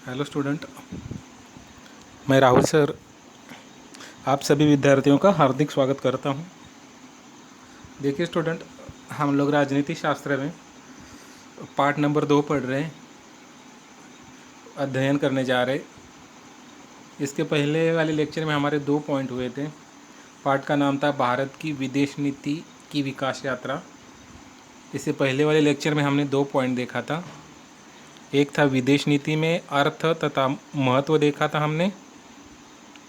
Hello student, मैं Rahul sir आप सभी विद्यार्थियों का हार्दिक स्वागत करता हूं। देखिए स्टूडेंट, हम लोग राजनीति शास्त्र में पार्ट नंबर 2 पढ़ रहे हैं, अध्ययन करने जा रहे। इसके पहले वाले लेक्चर में हमारे 2 पॉइंट हुए थे। पार्ट का नाम था भारत की विदेश नीति की विकास यात्रा। इससे पहले वाले लेक्चर में हमने 2 पॉइंट देखा था। एक था विदेश नीति में अर्थ तथा महत्व देखा था हमने,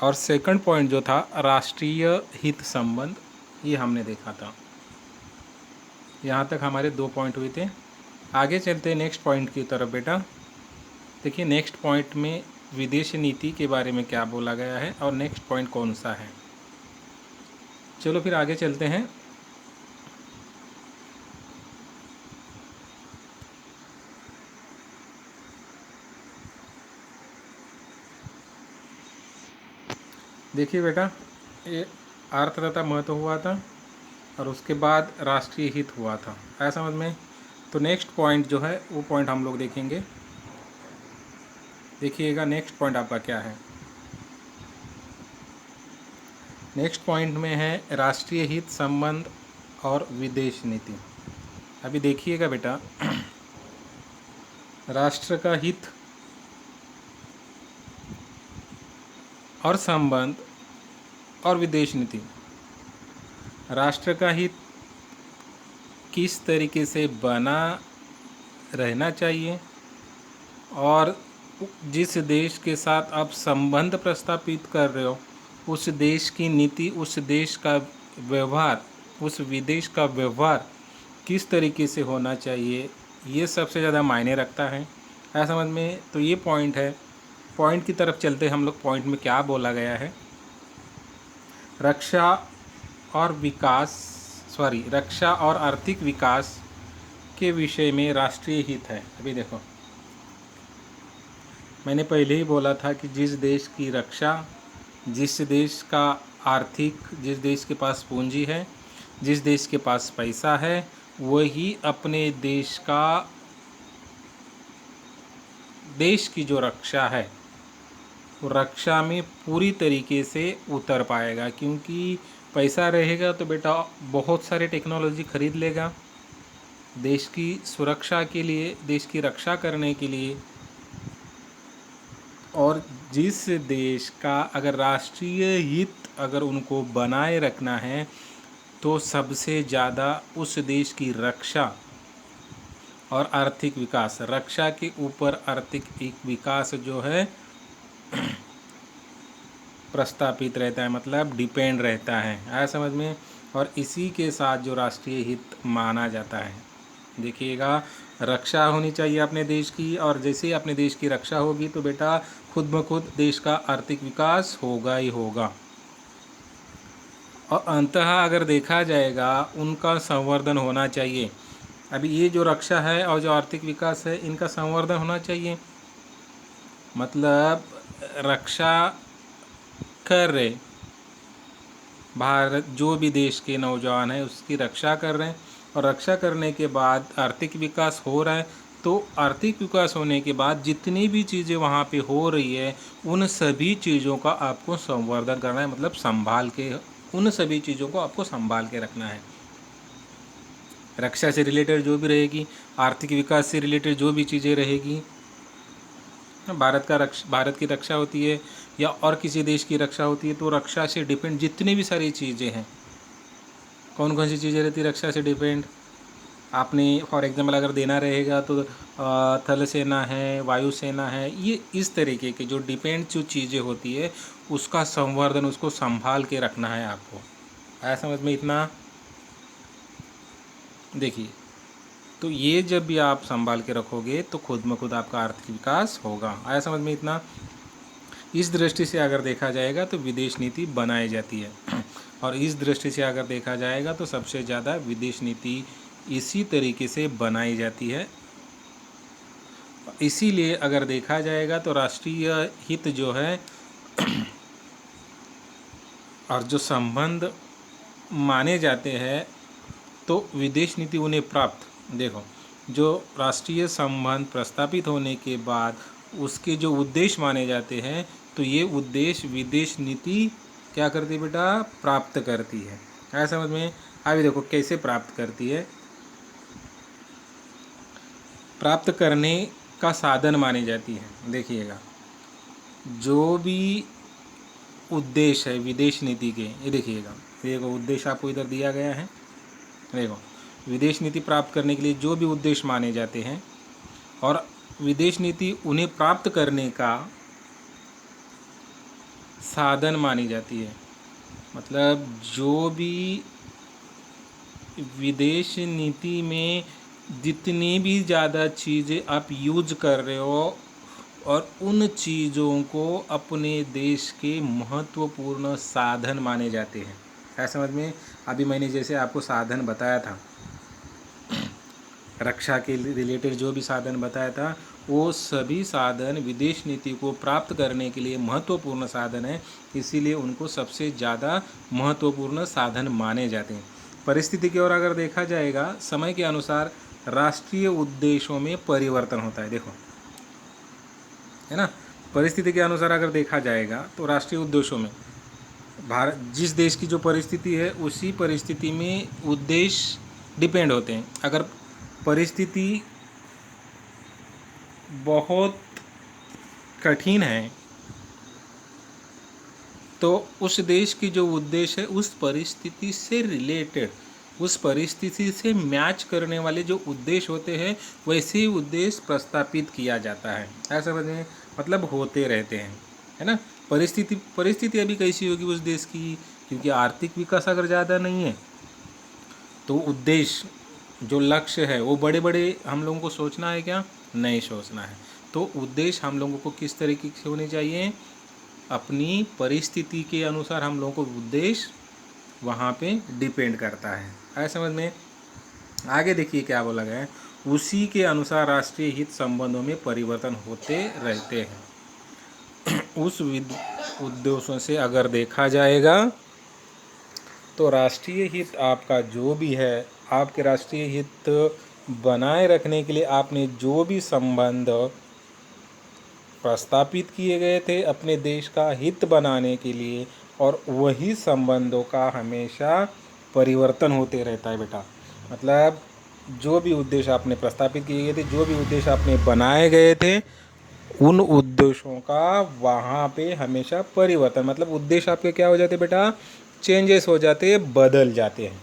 और सेकंड पॉइंट जो था राष्ट्रीय हित संबंध, ये हमने देखा था। यहाँ तक हमारे 2 पॉइंट हुए थे। आगे चलते हैं नेक्स्ट पॉइंट की तरफ बेटा। देखिए नेक्स्ट पॉइंट में विदेश नीति के बारे में क्या बोला गया है और नेक्स्ट पॉइंट कौन सा है। चलो फिर आगे चलते हैं। देखिए बेटा, ये अर्थ तथा महत्व हुआ था और उसके बाद राष्ट्रीय हित हुआ था, आया समझ में। तो नेक्स्ट पॉइंट जो है वो पॉइंट हम लोग देखेंगे। देखिएगा नेक्स्ट पॉइंट आपका क्या है। नेक्स्ट पॉइंट में है राष्ट्रीय हित संबंध और विदेश नीति। अभी देखिएगा बेटा, राष्ट्र का हित और संबंध और विदेश नीति। राष्ट्र का हित किस तरीके से बना रहना चाहिए और जिस देश के साथ आप संबंध प्रस्तापित कर रहे हो उस देश की नीति, उस देश का व्यवहार, उस विदेश का व्यवहार किस तरीके से होना चाहिए, ये सबसे ज़्यादा मायने रखता है। ऐसा समझ में। तो ये पॉइंट है। पॉइंट की तरफ चलते हम लोग। पॉइंट में क्या बोला गया है। रक्षा और आर्थिक विकास के विषय में राष्ट्रीय हित है। अभी देखो, मैंने पहले ही बोला था कि जिस देश की रक्षा, जिस देश का आर्थिक, जिस देश के पास पूंजी है, जिस देश के पास पैसा है, वही अपने देश की जो रक्षा है वो रक्षा में पूरी तरीके से उतर पाएगा। क्योंकि पैसा रहेगा तो बेटा बहुत सारे टेक्नोलॉजी खरीद लेगा देश की सुरक्षा के लिए, देश की रक्षा करने के लिए। और जिस देश का अगर राष्ट्रीय हित अगर उनको बनाए रखना है तो सबसे ज़्यादा उस देश की रक्षा और आर्थिक विकास, रक्षा के ऊपर आर्थिक एक विकास जो है प्रस्तापित रहता है, मतलब डिपेंड रहता है। आया समझ में। और इसी के साथ जो राष्ट्रीय हित माना जाता है। देखिएगा, रक्षा होनी चाहिए अपने देश की, और जैसे ही अपने देश की रक्षा होगी तो बेटा खुद ब खुद देश का आर्थिक विकास होगा ही होगा। और अंततः अगर देखा जाएगा उनका संवर्धन होना चाहिए। अभी ये जो रक्षा है और जो आर्थिक विकास है, इनका संवर्धन होना चाहिए। मतलब रक्षा कर रहे भारत, जो भी देश के नौजवान हैं उसकी रक्षा कर रहे हैं, और रक्षा करने के बाद आर्थिक विकास हो रहा है। तो आर्थिक विकास होने के बाद जितनी भी चीज़ें वहाँ पे हो रही है उन सभी चीज़ों का आपको संवर्धन करना है, मतलब संभाल के, उन सभी चीज़ों को आपको संभाल के रखना है। रक्षा से रिलेटेड जो भी रहेगी, आर्थिक विकास से रिलेटेड जो भी चीज़ें रहेगी, भारत की रक्षा होती है या और किसी देश की रक्षा होती है, तो रक्षा से डिपेंड जितनी भी सारी चीज़ें हैं, कौन कौन सी चीज़ें रहती है रक्षा से डिपेंड। आपने फॉर एग्जांपल अगर देना रहेगा तो थल सेना है, वायु सेना है, ये इस तरीके के जो डिपेंड जो चीज़ें होती है उसका संवर्धन, उसको संभाल के रखना है आपको। आया समझ में इतना। देखिए, तो ये जब भी आप संभाल के रखोगे तो खुद ब खुद आपका आर्थिक विकास होगा। आया समझ में इतना। इस दृष्टि से अगर देखा जाएगा तो विदेश नीति बनाई जाती है, और इस दृष्टि से अगर देखा जाएगा तो सबसे ज़्यादा विदेश नीति इसी तरीके से बनाई जाती है। इसीलिए अगर देखा जाएगा तो राष्ट्रीय हित जो है और जो संबंध माने जाते हैं तो विदेश नीति उन्हें प्राप्त, देखो, जो राष्ट्रीय संबंध प्रस्तापित होने के बाद उसके जो उद्देश्य माने जाते हैं, तो ये उद्देश्य विदेश नीति क्या करती है बेटा, प्राप्त करती है। आया समझ में? अभी देखो कैसे प्राप्त करती है। प्राप्त करने का साधन मानी जाती है। देखिएगा, जो भी उद्देश्य है विदेश नीति के, ये देखिएगा, देखो उद्देश्य आपको इधर दिया गया है। देखो, विदेश नीति प्राप्त करने के लिए जो भी उद्देश्य माने जाते हैं और विदेश नीति उन्हें प्राप्त करने का साधन मानी जाती है। मतलब जो भी विदेश नीति में जितनी भी ज़्यादा चीज़ें आप यूज कर रहे हो और उन चीज़ों को अपने देश के महत्वपूर्ण साधन माने जाते हैं। क्या समझ में? अभी मैंने जैसे आपको साधन बताया था, रक्षा के रिलेटेड जो भी साधन बताया था, वो सभी साधन विदेश नीति को प्राप्त करने के लिए महत्वपूर्ण साधन है, इसीलिए उनको सबसे ज़्यादा महत्वपूर्ण साधन माने जाते हैं। परिस्थिति की ओर अगर देखा जाएगा, समय के अनुसार राष्ट्रीय उद्देश्यों में परिवर्तन होता है। देखो, है ना, परिस्थिति के अनुसार अगर देखा जाएगा तो राष्ट्रीय उद्देश्यों में भारत, जिस देश की जो परिस्थिति है उसी परिस्थिति में उद्देश्य डिपेंड होते हैं। अगर परिस्थिति बहुत कठिन है तो उस देश की जो उद्देश्य है उस परिस्थिति से रिलेटेड, उस परिस्थिति से मैच करने वाले जो उद्देश्य होते हैं, वैसे ही उद्देश्य प्रस्तापित किया जाता है। ऐसा समझें, मतलब होते रहते हैं, है ना। परिस्थिति अभी कैसी होगी उस देश की, क्योंकि आर्थिक विकास अगर ज़्यादा नहीं है तो उद्देश्य जो लक्ष्य है वो बड़े बड़े हम लोगों को सोचना है क्या, नहीं सोचना है। तो उद्देश्य हम लोगों को किस तरीके से होने चाहिए, अपनी परिस्थिति के अनुसार हम लोगों को उद्देश्य वहाँ पे डिपेंड करता है। आया समझ में? आगे देखिए क्या बोला गया है, उसी के अनुसार राष्ट्रीय हित संबंधों में परिवर्तन होते रहते हैं। उस उद्देश्यों से अगर देखा जाएगा तो राष्ट्रीय हित आपका जो भी है, आपके राष्ट्रीय हित बनाए रखने के लिए आपने जो भी संबंध प्रस्तापित किए गए थे अपने देश का हित बनाने के लिए, और वही संबंधों का हमेशा परिवर्तन होते रहता है बेटा। मतलब जो भी उद्देश्य आपने प्रस्तापित किए गए थे, जो भी उद्देश्य आपने बनाए गए थे, उन उद्देश्यों का वहाँ पे हमेशा परिवर्तन, मतलब उद्देश्य आपके क्या हो जाते बेटा, चेंजेस हो जाते हैं, बदल जाते हैं।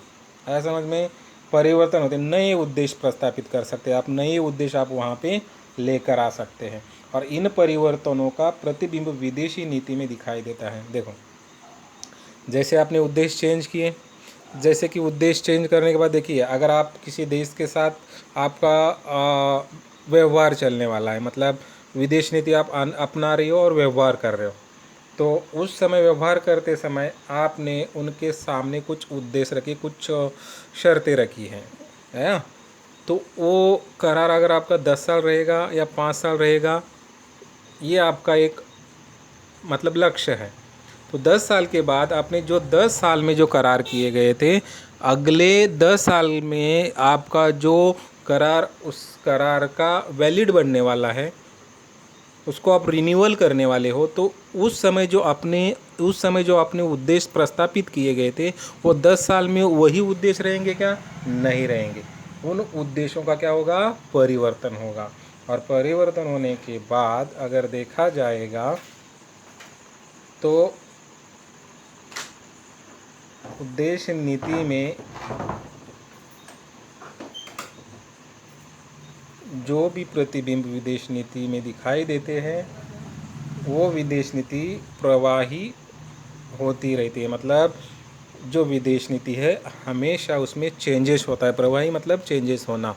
ऐसा समझ में? परिवर्तन होते हैं, नए उद्देश्य प्रस्तापित कर सकते हैं आप, नए उद्देश्य आप वहाँ पे लेकर आ सकते हैं, और इन परिवर्तनों का प्रतिबिंब विदेशी नीति में दिखाई देता है। देखो, जैसे आपने उद्देश्य चेंज किए, जैसे कि उद्देश्य चेंज करने के बाद देखिए, अगर आप किसी देश के साथ आपका व्यवहार चलने वाला है, मतलब विदेश नीति आप अपना रही हो और व्यवहार कर रहे हो, तो उस समय व्यवहार करते समय आपने उनके सामने कुछ उद्देश्य रखे, कुछ शर्तें रखी हैं, है ना। तो वो करार अगर आपका 10 साल रहेगा या 5 साल रहेगा, ये आपका एक मतलब लक्ष्य है। तो 10 साल के बाद आपने जो 10 साल में जो करार किए गए थे, अगले 10 साल में आपका जो करार, उस करार का वैलिड बनने वाला है, उसको आप रिन्यूअल करने वाले हो, तो उस समय जो अपने उद्देश्य प्रस्तापित किए गए थे, वो 10 साल में वही उद्देश्य रहेंगे क्या? नहीं रहेंगे। उन उद्देश्यों का क्या होगा? परिवर्तन होगा। और परिवर्तन होने के बाद अगर देखा जाएगा तो उद्देश्य नीति में जो भी प्रतिबिंब विदेश नीति में दिखाई देते हैं, वो विदेश नीति प्रवाही होती रहती है। मतलब जो विदेश नीति है हमेशा उसमें चेंजेस होता है। प्रवाही मतलब चेंजेस होना,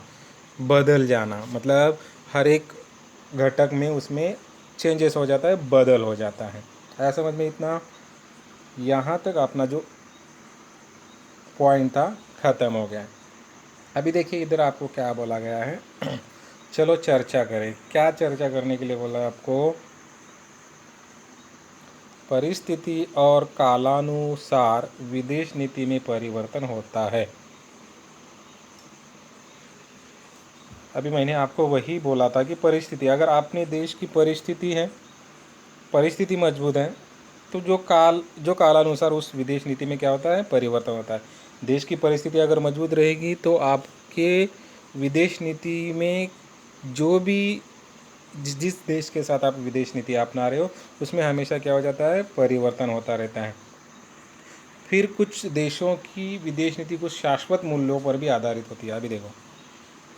बदल जाना, मतलब हर एक घटक में उसमें चेंजेस हो जाता है, बदल हो जाता है। ऐसा समझ में? इतना यहाँ तक अपना जो पॉइंट था ख़त्म हो गया। अभी देखिए इधर आपको क्या बोला गया है। चलो चर्चा करें। क्या चर्चा करने के लिए बोला आपको? परिस्थिति और कालानुसार विदेश नीति में परिवर्तन होता है। अभी मैंने आपको वही बोला था कि परिस्थिति, अगर आपने देश की परिस्थिति मजबूत है तो जो कालानुसार उस विदेश नीति में क्या होता है, परिवर्तन होता है। देश की परिस्थिति अगर मजबूत रहेगी तो आपके विदेश नीति में जो भी जिस देश के साथ आप विदेश नीति अपना रहे हो उसमें हमेशा क्या हो जाता है, परिवर्तन होता रहता है। फिर कुछ देशों की विदेश नीति कुछ शाश्वत मूल्यों पर भी आधारित होती है। अभी देखो,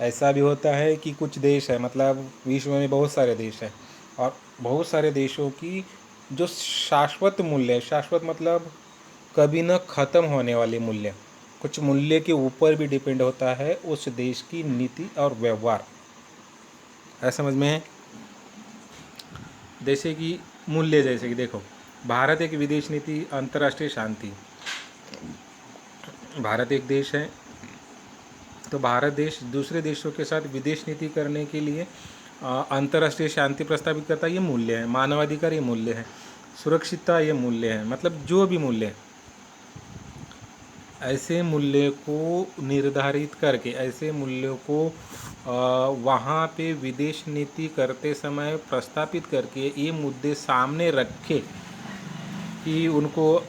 ऐसा भी होता है कि कुछ देश है, मतलब विश्व में बहुत सारे देश हैं और बहुत सारे देशों की जो शाश्वत मूल्य है, शाश्वत मतलब कभी न ख़त्म होने वाले मूल्य, कुछ मूल्य के ऊपर भी डिपेंड होता है उस देश की नीति और व्यवहार। ऐसा समझ में है? जैसे कि मूल्य, जैसे कि देखो, भारत एक विदेश नीति, अंतर्राष्ट्रीय शांति। भारत एक देश है, तो भारत देश दूसरे देशों के साथ विदेश नीति करने के लिए अंतर्राष्ट्रीय शांति प्रस्तावित करता है। ये मूल्य है। मानवाधिकार ये मूल्य है। सुरक्षितता ये मूल्य है। मतलब जो भी मूल्य है, ऐसे मूल्य को निर्धारित करके, ऐसे मूल्यों को वहाँ पे विदेश नीति करते समय प्रस्तापित करके ये मुद्दे सामने रखे कि उनको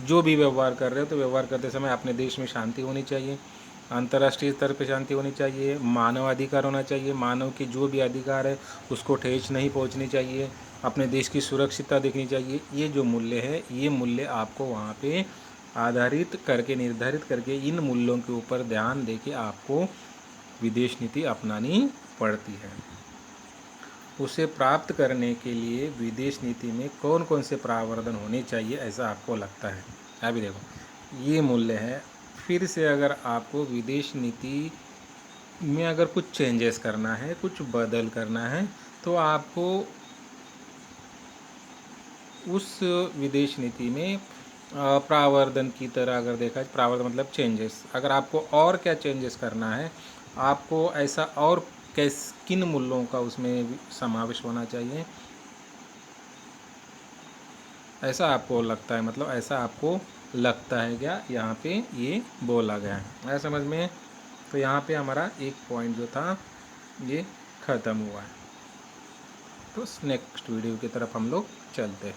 जो भी व्यवहार कर रहे हो तो व्यवहार करते समय अपने देश में शांति होनी चाहिए, अंतर्राष्ट्रीय स्तर पर शांति होनी चाहिए, मानवाधिकार होना चाहिए, मानव के जो भी अधिकार है उसको ठेस नहीं पहुंचनी चाहिए, अपने देश की सुरक्षितता देखनी चाहिए। ये जो मूल्य है, ये मूल्य आपको वहाँ पे आधारित करके, निर्धारित करके, इन मूल्यों के ऊपर ध्यान देके आपको विदेश नीति अपनानी पड़ती है। उसे प्राप्त करने के लिए विदेश नीति में कौन कौन से प्रावधान होने चाहिए ऐसा आपको लगता है? अभी देखो, ये मूल्य है। फिर से अगर आपको विदेश नीति में अगर कुछ चेंजेस करना है, कुछ बदल करना है, तो आपको उस विदेश नीति में प्रावधान की तरह अगर देखा जाए, प्रावधान मतलब चेंजेस, अगर आपको और क्या चेंजेस करना है, आपको ऐसा और किन मूल्यों का उसमें समावेश होना चाहिए, ऐसा आपको लगता है, मतलब ऐसा आपको लगता है क्या यहाँ पे ये बोला गया है? ऐसा समझ में? तो यहाँ पे हमारा एक पॉइंट जो था ये ख़त्म हुआ है। तो नेक्स्ट वीडियो की तरफ हम लोग चलते हैं।